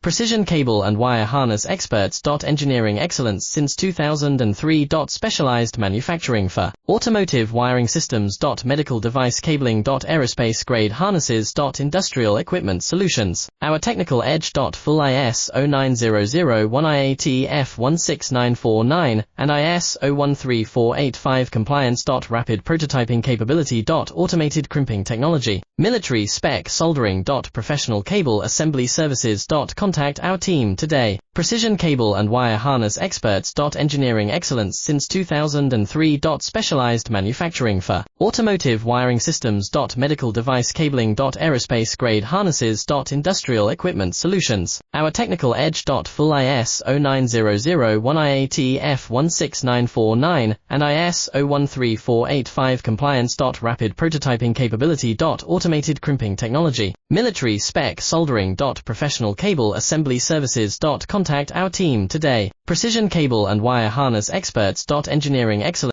Precision cable and wire harness experts. Engineering excellence since 2003. Specialized manufacturing for automotive wiring systems. Medical device cabling. Aerospace grade harnesses. Industrial equipment solutions. Our technical edge. Full ISO 9001 IAT F16949 and ISO 13485 compliance. Rapid prototyping capability. Automated crimping technology. Military spec soldering. Professional cable assembly services. Contact our team today. Precision cable and wire harness experts. Engineering excellence since 2003. Specialized manufacturing for automotive wiring systems. Medical device cabling. Aerospace grade harnesses. Industrial equipment solutions. Our technical edge. Full ISO 9001 IAT F16949 and ISO 13485 compliance. Rapid prototyping capability. Automated crimping technology. Military spec soldering. Professional cable assembly services. Contact our team today. Precision cable and wire harness experts. Engineering excellence